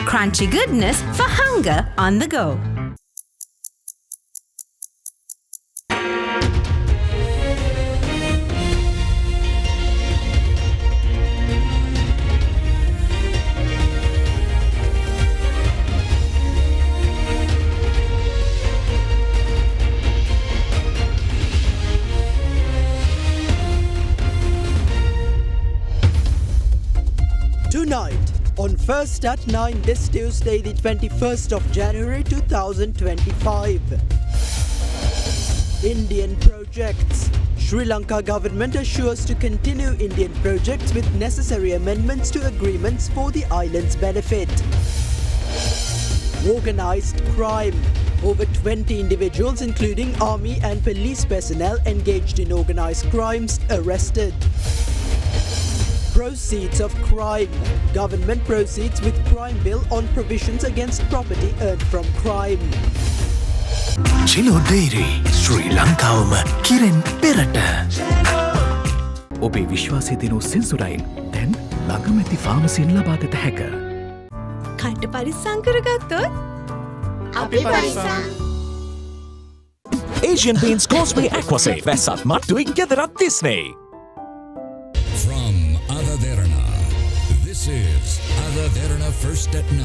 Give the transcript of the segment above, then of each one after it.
Crunchy goodness for hunger on the go. Tonight, on First at 9 this Tuesday, the 21st of January 2025. Indian projects. Sri Lanka government assures to continue Indian projects with necessary amendments to agreements for the island's benefit. Organized crime. Over 20 individuals, including army and police personnel engaged in organized crimes, arrested. Proceeds of crime. Government proceeds with crime bill on provisions against property earned from crime. Chilo Dairy, Sri Lankawama Kiren Perata. Obe Vishwasi dinu Sensodyne, then Langamati pharmacy in Labagata Hacker. Kanta parisang karagattot? Ape parisang. Asian Paints Causeway Aquasave, Vesat Mattu Igadarat Disney. From Derana, this is Derana First at 9.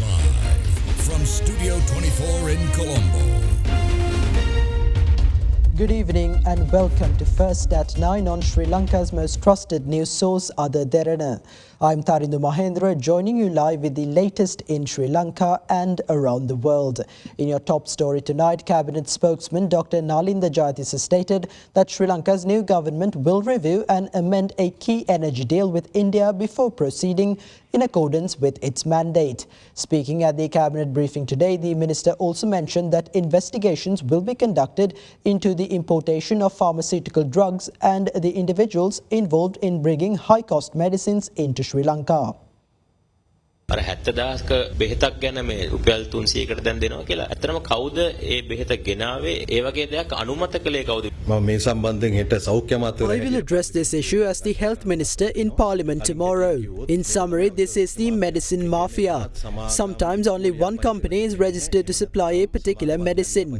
Live from Studio 24 in Colombo. Good evening and welcome to First at 9 on Sri Lanka's most trusted news source, Derana. I'm Tarindu Mahendra, joining you live with the latest in Sri Lanka and around the world. In your top story tonight, Cabinet spokesman Dr. Nalinda Jayatissa stated that Sri Lanka's new government will review and amend a key energy deal with India before proceeding in accordance with its mandate. Speaking at the Cabinet briefing today, the Minister also mentioned that investigations will be conducted into the importation of pharmaceutical drugs and the individuals involved in bringing high-cost medicines into Sri Lanka. අර 70000ක බෙහෙතක් ගැන මේ රුපියල් 300කට දැන් දෙනවා කියලා. ඇත්තටම කවුද ඒ බෙහෙත ගෙනාවේ? ඒ වගේ දෙයක් අනුමත කළේ කවුද? මම මේ සම්බන්ධයෙන් හෙට සෞඛ්‍ය අමාත්‍යවරයා I will address this issue as the Health Minister in Parliament tomorrow. In summary, this is the medicine mafia. Sometimes only one company is registered to supply a particular medicine.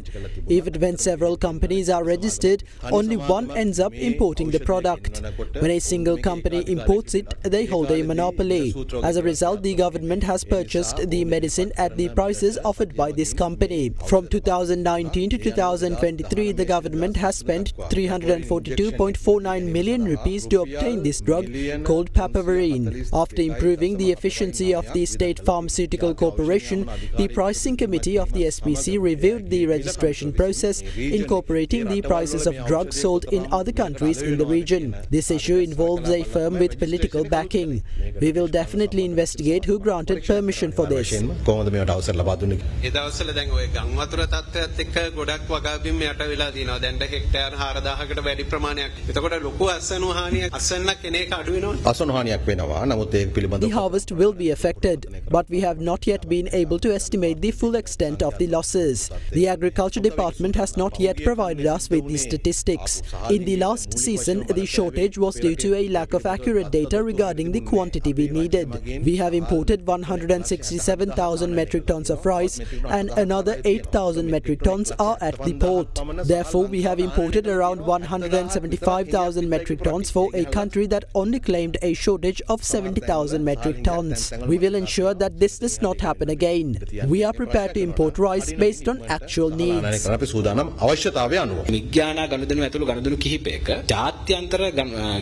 Even when several companies are registered, only one ends up importing the product. When a single company imports it, they hold a monopoly. As a result, the government has purchased the medicine at the prices offered by this company. From 2019 to 2023, the government has spent 342.49 million rupees to obtain this drug called papaverine. After improving the efficiency of the State Pharmaceutical Corporation, the pricing committee of the SPC reviewed the registration process, incorporating the prices of drugs sold in other countries in the region. This issue involves a firm with political backing. We will definitely investigate who granted permission for this. කොහොමද මේවට අවසර ලබා දුන්නේ? ඒ දවස්වල දැන් ওই ගම් වතුර තත්ත්වයත් එක්ක ගොඩක් වගාබිම් යට වෙලා තිනවා. දැන් හෙක්ටයාර 4000කට වැඩි ප්‍රමාණයක්. එතකොට ලොකු අස්වැනු හානියක් අස්වැන්න කෙනෙක් අඩු වෙනවා. අස්වැනු හානියක් වෙනවා. නමුත් ඒක පිළිබඳව The harvest will be affected, but we have not yet been able to estimate the full extent of the losses. The Agriculture Department has not yet provided us with the statistics. In the last season, the shortage was due to a lack of accurate data regarding the quantity we needed. We have imported 167,000 metric tons of rice and another 8,000 metric tons are at the port. Therefore, we have imported around 175,000 metric tons for a country that only claimed a shortage of 70,000 metric tons. We will ensure that this does not happen again. We are prepared to import rice based on actual needs. අපි සූදානම් අවශ්‍යතාවය අනුව. විඥාන ගනුදෙනු ඇතුළු ගනුදෙනු කිහිපයක ජාත්‍යන්තර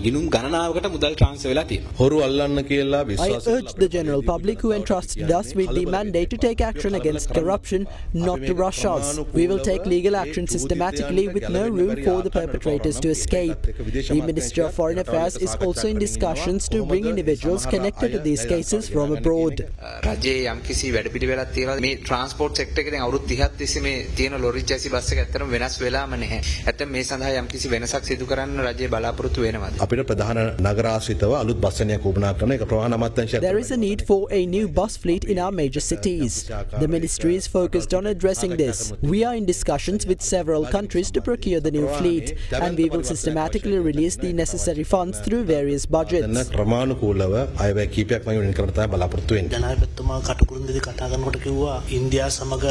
ගිණුම් ගණනාවකට මුදල් ට්‍රාන්ස්ෆර් වෙලා තියෙනවා. හොරු අල්ලන්න කියලා I විශ්වාස urge the general public who entrusted us with the mandate to take action against corruption not to rush us. We will take legal action systematically with no room for the perpetrators to escape. The Ministry of Foreign Affairs is also in discussions to bring individuals connected to these cases from abroad. රජයේ යම්කිසි වැඩපිළිවෙලක් තියෙනවා මේ transport sector එකේ දැන් අවුරුදු 30ක් තිස්සේ මේ තියෙන ලොරි චැසි බස් එක ඇත්තටම වෙනස් වෙලාම නැහැ. ඇත්තට මේ සඳහා යම්කිසි වෙනසක් සිදු කරන්න රජය බලාපොරොත්තු වෙනවද? අපිට ප්‍රධාන නගරාශ්‍රිතව අලුත් බස් සේවයක් උපනා කරන එක ප්‍රවාහන අමාත්‍යාංශය. There is a need for a new bus fleet in our major cities. The ministry is focused on addressing this. We are in discussions with several countries to procure the new new fleet, and we will systematically release the necessary funds through various budgets. ක්‍රමානුකූලව අයවැය කීපයක් මම වෙන් කරන්න තමයි බලාපොරොත්තු වෙන්නේ. ජනාධිපතිතුමා කටුකුරුන්දේදී කතා කරනකොට කිව්වා ඉන්දියා සමග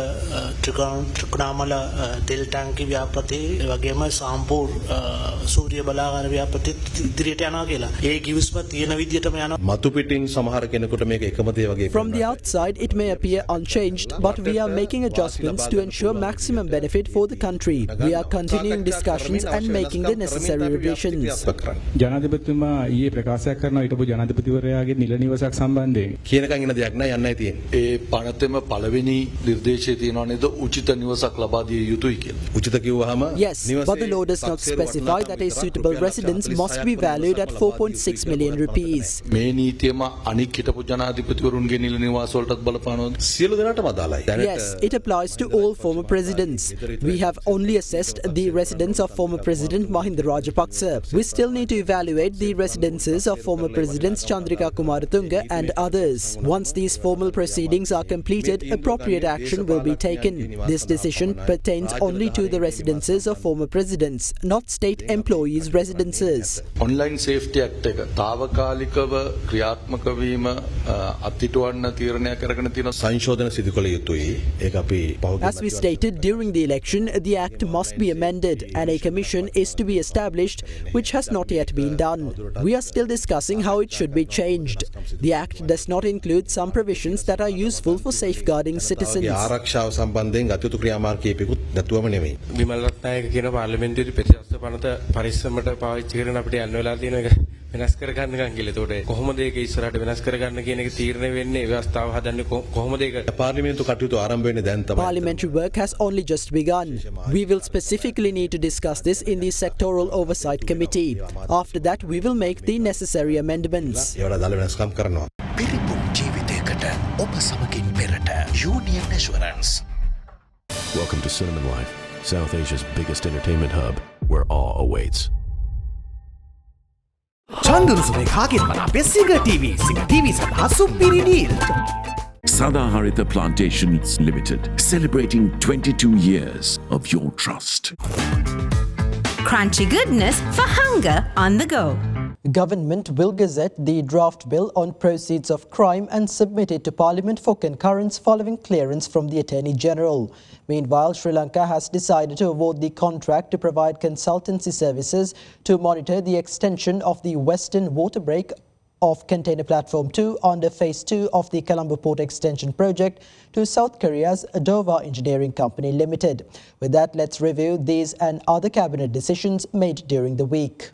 ත්‍රිකුණාමල තෙල් ටැංකි ව්‍යාපෘතිය වගේම සාම්පූර් සූර්ය බලාගාර ව්‍යාපෘතිය ඉදිරියට යනවා කියලා. ඒ කිව්ස්ම තියෙන විදියටම යනවා. මතු පිටින් සමහර කෙනෙකුට මේක එකම දේ වගේ From the outside, it may appear unchanged, but we are making adjustments to ensure maximum benefit for the country. We are continuing discussions and making the necessary revisions. ජනාධිපතිතුමා ඊයේ ප්‍රකාශයක් කරනවා හිටපු ජනාධිපතිවරයාගේ නිල නිවසක් සම්බන්ධයෙන්. කියනකන් ඉන්න දෙයක් නෑ යන්නයි තියෙන්නේ. ඒ පනතෙම පළවෙනි නිර්දේශයේ තියෙනවා නේද උචිත නිවසක් ලබා දිය යුතුයි කියලා. උචිත කිව්වහම Yes, but the law does not specify that a suitable residence must be valued at 4.6 million rupees. මේ නීතියම අනික් හිටපු ජනාධිපතිවරුන්ගේ නිල නිවාස වලටත් බලපානවද? සියලු දෙනාටම අදාළයි. Yes, it applies to all former presidents. We have only assessed the residence of former President Mahinda Rajapaksa. We still need to evaluate the residences of former Presidents Chandrika Kumaratunga and others. Once these formal proceedings are completed, appropriate action will be taken. This decision pertains only to the residences of former presidents, not state employees' residences. Online safety act එක తాවකාලිකව ක්‍රියාත්මක වීම අත්හිටුවන්න තීරණය කරගෙන තියෙන සංශෝධන සිදු කළ යුතුයි. ඒක අපි As we stated during the election, the act must be amended and a commission is to be established, which has not yet been done. We are still discussing how it should be changed. The act does not include some provisions that are useful for safeguarding citizens. ආරක්ෂාව සම්බන්ධයෙන් ගතයුතු ක්‍රියාමාර්ග කීපෙකුත් නැතුවම නෙමෙයි. විමල් රත්නායක කියන පාර්ලිමේන්තුවේ ප්‍රතිශස්ත පනත පරිස්සමට පාවිච්චි කරන අපිට යන්න වෙලා තියෙන එක වෙනස් කරගන්න ගන්න කියලා. ඒතකොට කොහොමද ඒක ඉස්සරහට වෙනස් කරගන්න කියන එක තීරණය වෙන්නේ ව්‍යවස්ථාව හදන්නේ කොහොමද ඒක? පාර්ලිමේන්තු කටයුතු ආරම්භ වෙන්නේ දැන් තමයි. Parliamentary work has only just begun. We will specifically need to discuss this in the Sectoral Oversight Committee. After that, we will make the necessary amendments. ඒවට අදාළ වෙනස්කම් කරනවා. පිරිපුන් ජීවිතයකට ඔබ සමගින් පෙරට Union Assurance. Welcome to Cinnamon Life, South Asia's biggest entertainment hub, where awe awaits. චන්දුරුසුමේ කාගෙන් මන අපේ සිග TV සඳහා සුපිරි deal. Sadaharita Plantations Limited, celebrating 22 years of your trust. Crunchy goodness for hunger on the go. Government will gazette the draft bill on proceeds of crime and submit it to Parliament for concurrence following clearance from the Attorney General. Meanwhile, Sri Lanka has decided to award the contract to provide consultancy services to monitor the extension of the western water break of Container Platform 2 under Phase 2 of the Colombo Port Extension Project to South Korea's Dova Engineering Company Limited. With that, let's review these and other cabinet decisions made during the week.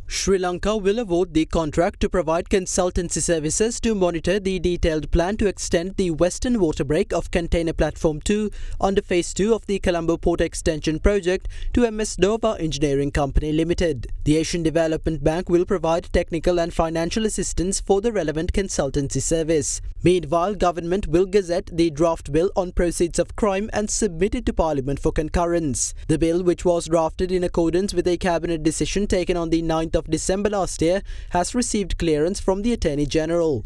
Sri Lanka will award the contract to provide consultancy services to monitor the detailed plan to extend the western water break of Container Platform 2 under Phase 2 of the Colombo Port Extension Project to MS Dova Engineering Company Limited. The Asian Development Bank will provide technical and financial assistance for the relevant consultancy service. Meanwhile, government will gazette the draft bill on proceeds of crime and submit it to Parliament for concurrence. The bill, which was drafted in accordance with a cabinet decision taken on the 9th of December last year, has received clearance from the Attorney General.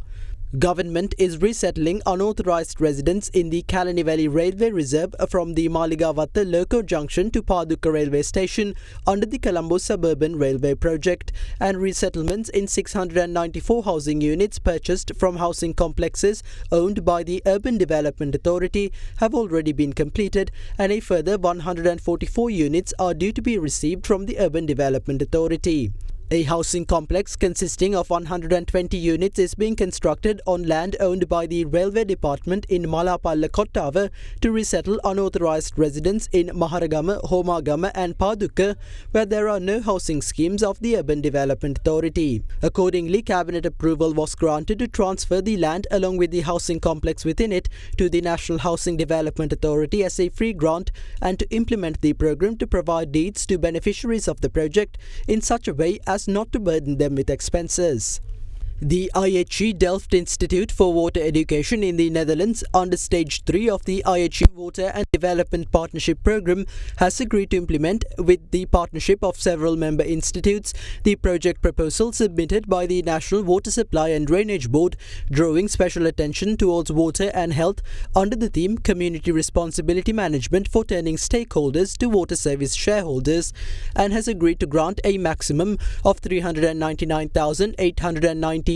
Government is resettling unauthorized residents in the Kalani Valley Railway Reserve from the Maligavatta Loco Junction to Paduka Railway Station under the Colombo Suburban Railway Project, and resettlements in 694 housing units purchased from housing complexes owned by the Urban Development Authority have already been completed, and a further 144 units are due to be received from the Urban Development Authority. A housing complex consisting of 120 units is being constructed on land owned by the Railway Department in Malapalla Kottawa to resettle unauthorized residents in Maharagama, Homagama and Paduka, where there are no housing schemes of the Urban Development Authority. Accordingly, Cabinet approval was granted to transfer the land along with the housing complex within it to the National Housing Development Authority as a free grant, and to implement the program to provide deeds to beneficiaries of the project in such a way as not to burden them with expenses. The IHE Delft Institute for Water Education in the Netherlands, under Stage 3 of the IHE Water and Development Partnership Programme, has agreed to implement, with the partnership of several member institutes, the project proposal submitted by the National Water Supply and Drainage Board, drawing special attention towards water and health under the theme Community Responsibility Management for turning stakeholders to water service shareholders, and has agreed to grant a maximum of €399,819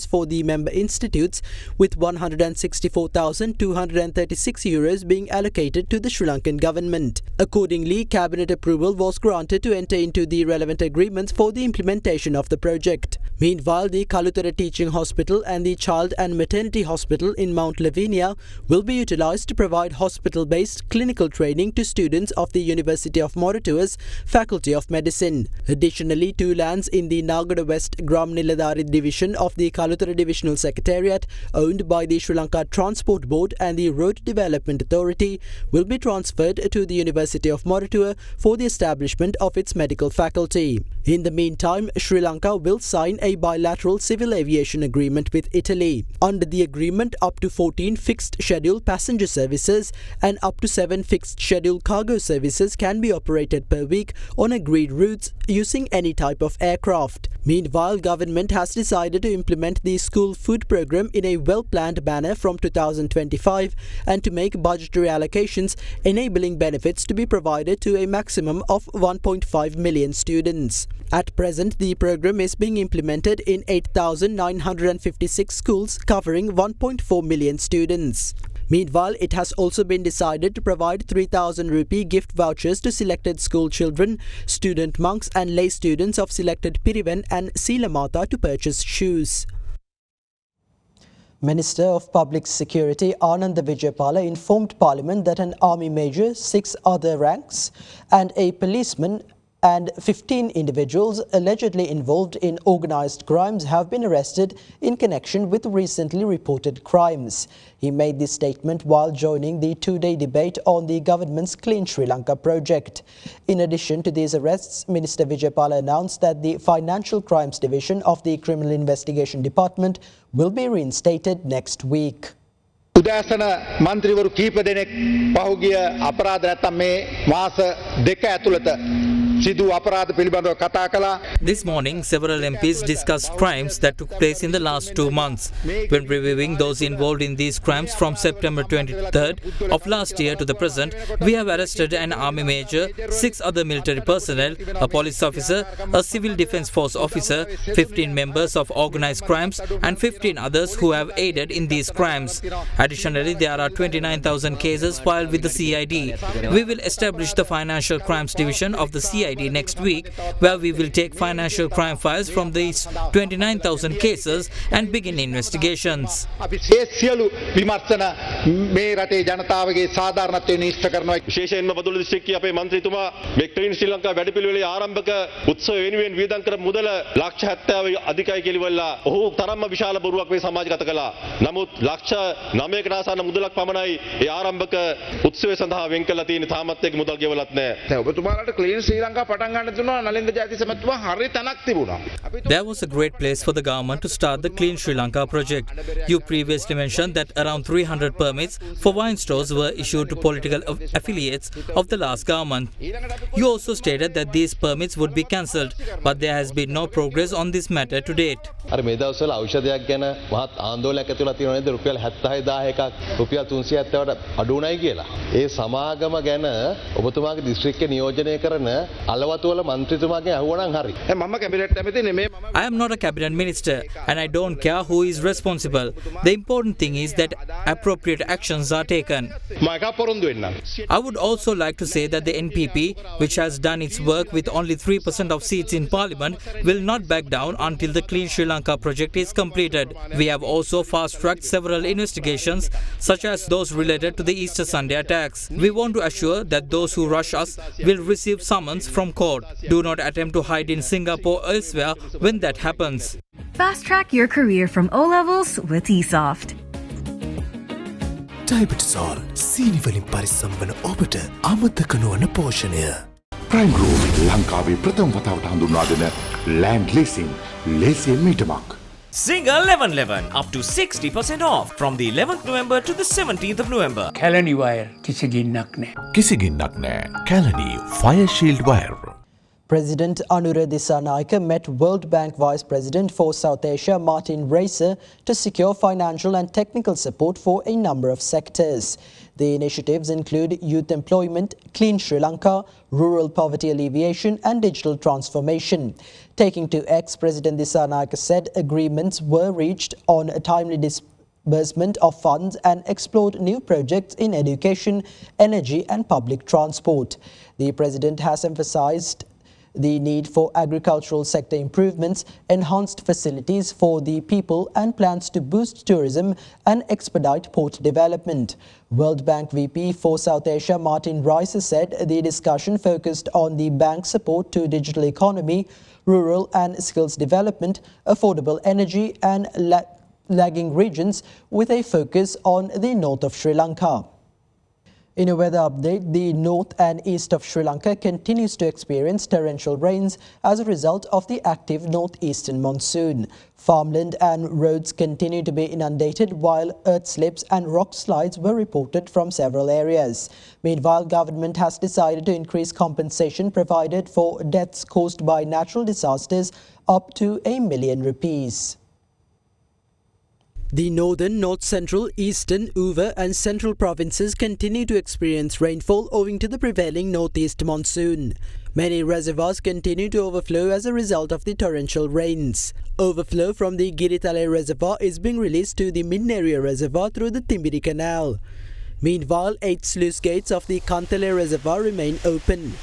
for the member institutes, with €164,236 being allocated to the Sri Lankan government. Accordingly, cabinet approval was granted to enter into the relevant agreements for the implementation of the project. Meanwhile, the Kaluthara Teaching Hospital and the Child and Maternity Hospital in Mount Lavinia will be utilised to provide hospital-based clinical training to students of the University of Moratua's Faculty of Medicine. Additionally, 2 lands in the Nagada West Gram Niladhari division of the Kaluthara Divisional Secretariat, owned by the Sri Lanka Transport Board and the Road Development Authority, will be transferred to the University of Moratua for the establishment of its medical faculty. In the meantime, Sri Lanka will sign a bilateral civil aviation agreement with Italy. Under the agreement, up to 14 fixed schedule passenger services and up to 7 fixed schedule cargo services can be operated per week on agreed routes using any type of aircraft. Meanwhile, government has decided to implement the school food program in a well-planned manner from 2025 and to make budgetary allocations enabling benefits to be provided to a maximum of 1.5 million students. At present, the program is being implemented in 8,956 schools covering 1.4 million students. Meanwhile, it has also been decided to provide 3,000 rupee gift vouchers to selected school children, student monks and lay students of selected Piriven and Silamata to purchase shoes. Minister of Public Security Ananda Vijayapala informed Parliament that an army major, 6 other ranks and a policeman and 15 individuals allegedly involved in organised crimes have been arrested in connection with recently reported crimes. He made this statement while joining the 2-day debate on the government's Clean Sri Lanka project. In addition to these arrests, Minister Vijayapala announced that the Financial Crimes Division of the Criminal Investigation Department will be reinstated next week. උදෑසන මන්ත්‍රීවරු කීප දෙනෙක් පහුගිය අපරාධ නැත්නම් මේ මාස 2 ඇතුළත සිදු අපරාධ පිළිබඳව කතා කළා. This morning, several MPs discussed crimes that took place in the last 2 months. When reviewing those involved in these crimes from September 23rd of last year to the present, we have arrested an army major, 6 other military personnel, a police officer, a civil defence force officer, 15 members of organised crimes and 15 others who have aided in these crimes. Additionally, there are 29,000 cases filed with the CID. We will establish the Financial Crimes Division of the CID next week, where we will take financial crime files from these 29,000 cases and begin investigations. විශේෂයෙන්ම බදුල්ල දිස්ත්‍රික්කයේ අපේ මන්ත්‍රීතුමා මේ clean ශ්‍රී ලංකා වැඩපිළිවෙලේ ආරම්භක උත්සව වෙනුවෙන් වියදම් කර මුදල ලක්ෂ 70 අධිකයි කියලා ඔහු තරම්ම විශාල බොරුවක් මේ සමාජගත කළා. නමුත් ලක්ෂ 9කට ආසන්න මුදලක් පමණයි ඒ ආරම්භක උත්සවය සඳහා වෙන් කරලා තියෙන තාමත් ඒක මුදල් ගෙවලත් නැහැ. දැන් ඔබතුමාලාට ක්ලීන් ශ්‍රී ලංකා පටන් ගන්න දුන්නා නලින්ද ජයතිස්ස මහත්මයා හරි තැනක් තිබුණා. There was a great place for the government to start the Clean Sri Lanka project. You previously mentioned that around 300 permits for wine stores were issued to political affiliates of the last government. You also stated that these permits would be cancelled, but there has been no progress on this matter to date. අර මේ දවස්වල ඖෂධයක් ගැන මහත් ආందోලනයක් ඇති වෙලා තියෙනවා නේද? රුපියල් 76000ක් රුපියල් 370ට අඩු උනායි කියලා. ඒ සමාගම ගැන ඔබතුමාගේ දිස්ත්‍රික්කේ නියෝජනය කරන අලවතුවල മന്ത്രിතුමාගෙන් අහුවනම් හරි. මම කැබිනට් ඇමති නෙමෙයි. I am not a cabinet minister and I don't care who is responsible. The important thing is that appropriate actions are taken. I would also like to say that the NPP, which has done its work with only 3% of seats in parliament, will not back down until the Clean Sri Lanka project is completed. We have also fast-tracked several investigations, such as those related to the Easter Sunday attacks. We want to assure that those who rush us will receive summons from court. Do not attempt to hide in Singapore or elsewhere when that happens. Fast-track your career from O-levels with eSoft. ඩයබටිසෝල් සීනි වලින් පරිස්සම් වන ඔබට අමතක නොවන පෝෂණය. Prime group ලංකාවේ ප්‍රථම වතාවට හඳුන්වා දෙන ලෑන්ඩ් ලීසින් ලේසියෙන් මීටමක්. Single 1111 up to 60% off from the 11th November to the 17th of November. Kalani wire kisiginnak ne. Kisiginnak ne. Kalani Fire Shield Wire. President Anura Dissanayake met World Bank Vice President for South Asia Martin Racer to secure financial and technical support for a number of sectors. The initiatives include youth employment, clean Sri Lanka, rural poverty alleviation and digital transformation. Taking to X, President Dissanayake said agreements were reached on a timely disbursement of funds and explored new projects in education, energy and public transport. The President has emphasized the need for agricultural sector improvements, enhanced facilities for the people and plans to boost tourism and expedite port development. World Bank VP for South Asia Martin Rice said the discussion focused on the bank's support to digital economy, rural and skills development, affordable energy and lagging regions with a focus on the north of Sri Lanka. In a weather update, the north and east of Sri Lanka continues to experience torrential rains as a result of the active northeastern monsoon. Farmland and roads continue to be inundated while earth slips and rock slides were reported from several areas. Meanwhile, government has decided to increase compensation provided for deaths caused by natural disasters up to ₹1 million. The northern, north-central, eastern, Uva and central provinces continue to experience rainfall owing to the prevailing northeast monsoon. Many reservoirs continue to overflow as a result of the torrential rains. Overflow from the Giritale Reservoir is being released to the Minneria Reservoir through the Timbiri Canal. Meanwhile, 8 sluice gates of the Kantale Reservoir remain open.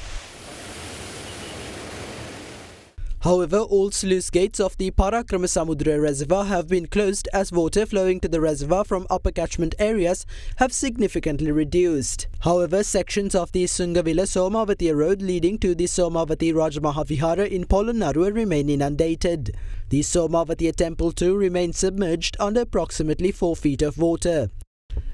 However, all sluice gates of the Parakrama Samudra Reservoir have been closed as water flowing to the reservoir from upper catchment areas have significantly reduced. However, sections of the Sungavila Somavati Road leading to the Somavati Rajamaha Vihara in Polonnaruwa remain inundated. The Somavati Temple too remains submerged under approximately 4 feet of water.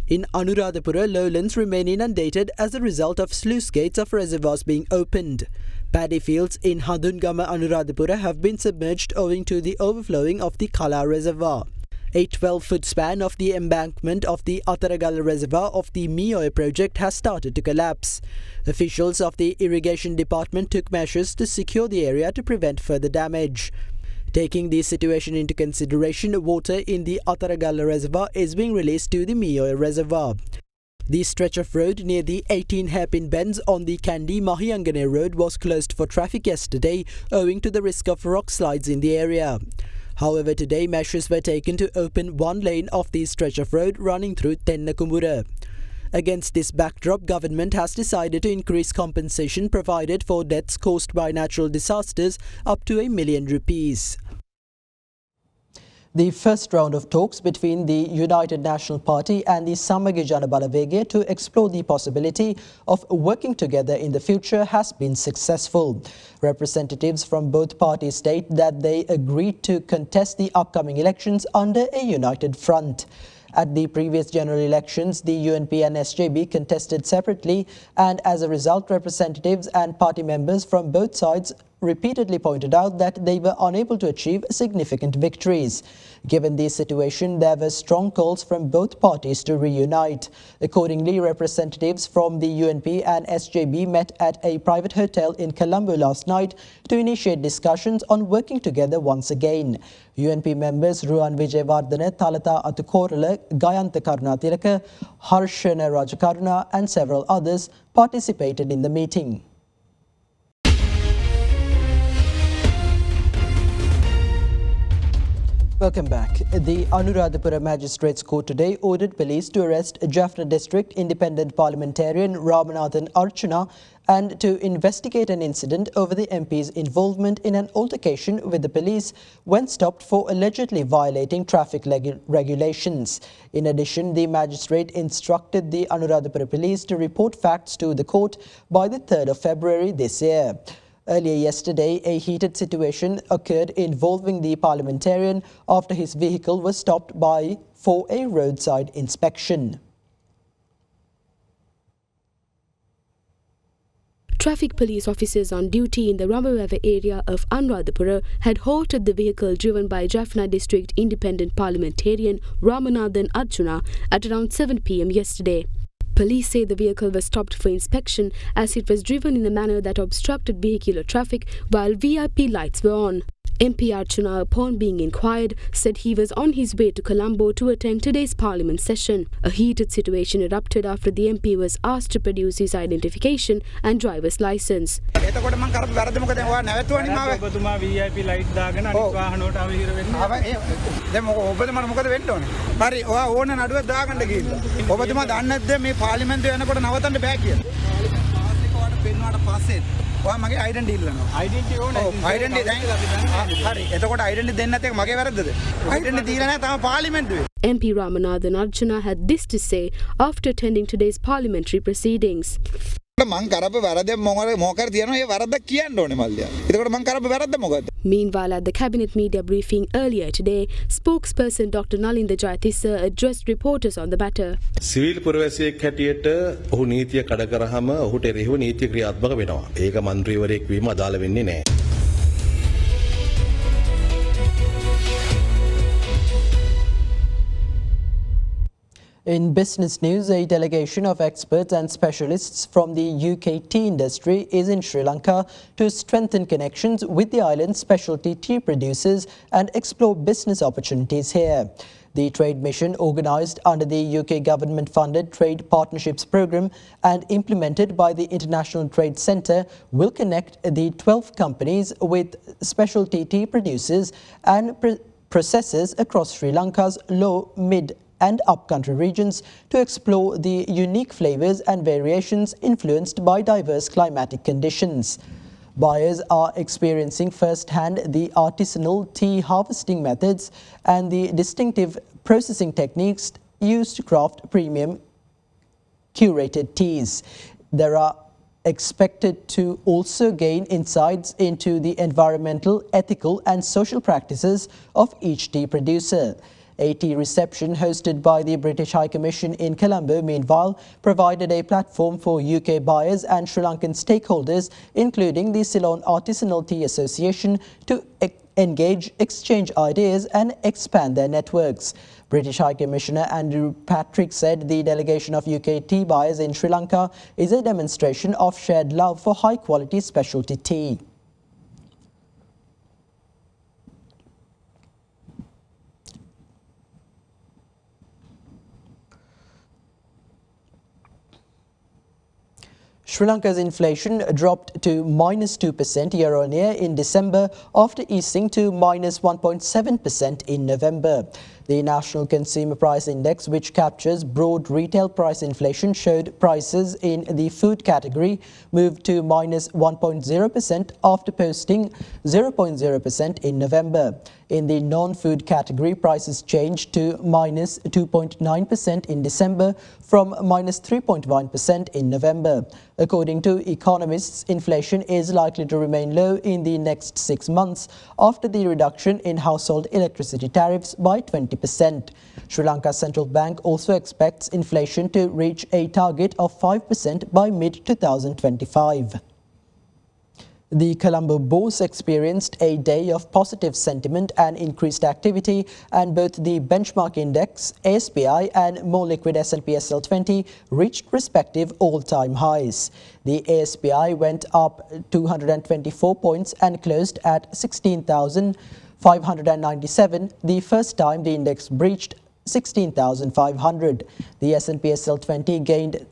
In Anuradhapura, lowlands remain inundated as a result of sluice gates of reservoirs being opened. Paddy fields in Hadungama, Anuradhapura have been submerged owing to the overflowing of the Kala Reservoir. A 12-foot span of the embankment of the Atharagala Reservoir of the Mioy project has started to collapse. Officials of the Irrigation Department took measures to secure the area to prevent further damage. Taking the situation into consideration, water in the Atharagala Reservoir is being released to the Mioy Reservoir. The stretch of road near the 18 hairpin bends on the Kandy Mahiyangane Road was closed for traffic yesterday owing to the risk of rock slides in the area. However, today measures were taken to open one lane of the stretch of road running through Tennakumbura. Against this backdrop, government has decided to increase compensation provided for deaths caused by natural disasters up to ₹1 million. The first round of talks between the United National Party and the Samagi Jana Balawegaya to explore the possibility of working together in the future has been successful. Representatives from both parties state that they agreed to contest the upcoming elections under a united front. At the previous general elections, the UNP and SJB contested separately, and as a result, representatives and party members from both sides repeatedly pointed out that they were unable to achieve significant victories. Given the situation, there were strong calls from both parties to reunite. Accordingly, representatives from the UNP and SJB met at a private hotel in Colombo last night to initiate discussions on working together once again. UNP members Ruan Vijayawardena, Thalata Atukorala, Gayantha Karunatilaka, Harshana Rajakaruna and several others participated in the meeting. Welcome back. The Anuradhapura Magistrates Court today ordered police to arrest Jaffna District Independent Parliamentarian Ramanathan Archana and to investigate an incident over the MP's involvement in an altercation with the police when stopped for allegedly violating traffic regulations. In addition, the magistrate instructed the Anuradhapura police to report facts to the court by the 3rd of February this year. Earlier yesterday, a heated situation occurred involving the parliamentarian after his vehicle was stopped for a roadside inspection. Traffic police officers on duty in the Ramaweva area of Anuradhapura had halted the vehicle driven by Jaffna District Independent Parliamentarian Ramanathan Arjuna at around 7 p.m. yesterday. Police say the vehicle was stopped for inspection as it was driven in a manner that obstructed vehicular traffic while VIP lights were on. MP Arjuna, upon being inquired, said he was on his way to Colombo to attend today's parliament session. A heated situation erupted after the MP was asked to produce his identification and driver's license. මගේ ඩෙන්ටි ඉල්ලනවා ඩෙන්ටි ඕනේ ඩෙන්ටි දැන් හරි එතකොට ඩෙන්ටි දෙන්න නැත්නම් මගේ වැරද්දද ඩෙන්ටි දීලා නැහැ තම පාර්ලිමේන්තුවේ MP Ramanathan Arjuna had this to say after attending today's parliamentary proceedings. මං කරපු වැරද්ද මොකක්ද තියනවා ඒ වැරද්ද කියන්න ඕනේ මල්ලියා. එතකොට මං කරපු වැරද්ද මොකද්ද? Meanwhile, at the cabinet media briefing earlier today, spokesperson Dr. Nalinda Jayatissa addressed reporters on the matter. සිවිල් පුරවැසියෙක් හැටියට ඔහු නීතිය කඩ කරාම ඔහුට එරෙහිව නීතිය ක්‍රියාත්මක වෙනවා. ඒක മന്ത്രിවරයෙක් වීම අදාළ වෙන්නේ නැහැ. In business news, a delegation of experts and specialists from the UK tea industry is in Sri Lanka to strengthen connections with the island's specialty tea producers and explore business opportunities here. The trade mission, organised under the UK government-funded Trade Partnerships Programme and implemented by the International Trade Centre, will connect the 12 companies with specialty tea producers and processors across Sri Lanka's low, mid and upcountry regions to explore the unique flavours and variations influenced by diverse climatic conditions. Buyers are experiencing firsthand the artisanal tea harvesting methods and the distinctive processing techniques used to craft premium curated teas. There are expected to also gain insights into the environmental, ethical and social practices of each tea producer. A tea reception hosted by the British High Commission in Colombo, meanwhile, provided a platform for UK buyers and Sri Lankan stakeholders, including the Ceylon Artisanal Tea Association, to engage, exchange ideas and expand their networks. British High Commissioner Andrew Patrick said the delegation of UK tea buyers in Sri Lanka is a demonstration of shared love for high-quality specialty tea. Sri Lanka's inflation dropped to -2% year-on-year in December after easing to -1.7% in November. The National Consumer Price Index, which captures broad retail price inflation, showed prices in the food category moved to -1.0% after posting 0.0% in November. In the non-food category, prices changed to -2.9% in December from -3.1% in November. According to economists, inflation is likely to remain low in the next 6 months after the reduction in household electricity tariffs by 20%. Sri Lanka's central bank also expects inflation to reach a target of 5% by mid-2025. The Colombo Bourse experienced a day of positive sentiment and increased activity, and both the benchmark index, ASPI, and more liquid S&P SL20 reached respective all-time highs. The ASPI went up 224 points and closed at 16,597, the first time the index breached 16,500. The S&P SL20 gained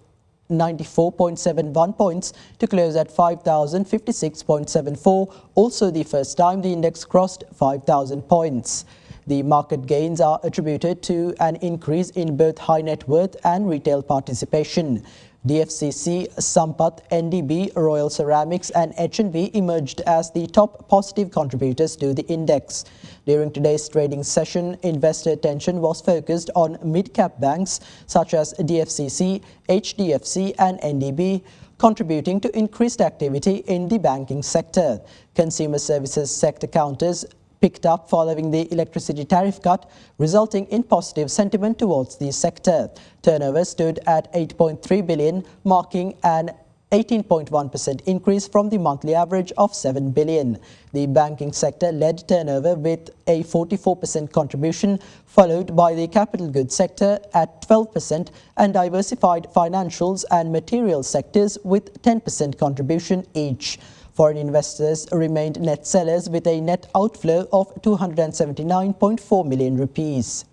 94.71 points to close at 5,056.74, also the first time the index crossed 5,000 points. The market gains are attributed to an increase in both high net worth and retail participation. DFCC, Sampath, NDB, Royal Ceramics and H&B emerged as the top positive contributors to the index. During today's trading session, investor attention was focused on mid-cap banks such as DFCC, HDFC and NDB, contributing to increased activity in the banking sector. Consumer services sector counters picked up following the electricity tariff cut, resulting in positive sentiment towards the sector. Turnover stood at 8.3 billion, marking an 18.1% increase from the monthly average of 7 billion. The banking sector led turnover with a 44% contribution, followed by the capital goods sector at 12% and diversified financials and materials sectors with 10% contribution each. Foreign investors remained net sellers with a net outflow of 279.4 million rupees.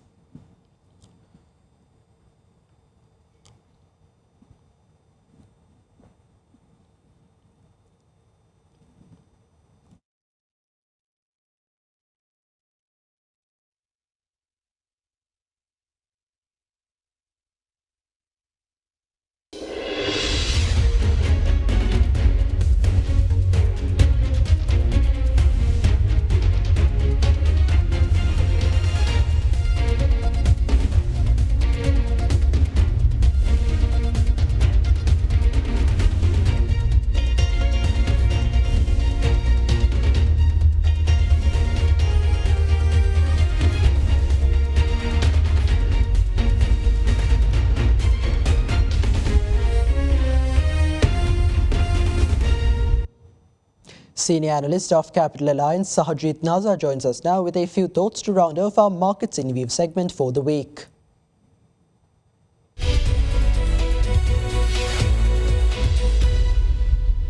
Senior analyst of Capital Alliance, Sahajit Naza, joins us now with a few thoughts to round off our Markets in View segment for the week.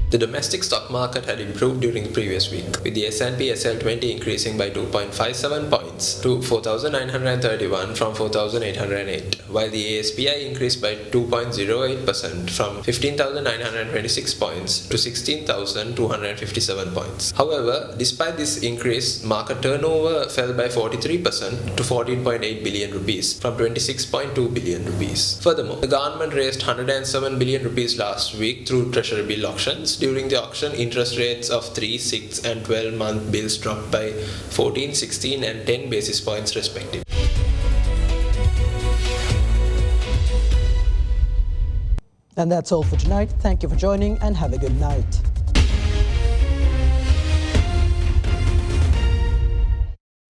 The domestic stock market had improved during the previous week, with the S&P SL20 increasing by 2.57 points to 4,931 from 4,808, while the ASPI increased by 2.08% from 15,926 points to 16,257 points. However, despite this increase, market turnover fell by 43% to 14.8 billion rupees from 26.2 billion rupees. Furthermore, the government raised 107 billion rupees last week through treasury bill auctions. During the auction, interest rates of 3, 6 and 12-month bills dropped by 14, 16 and 10 basis points respectively. And that's all for tonight. Thank you for joining and have a good night.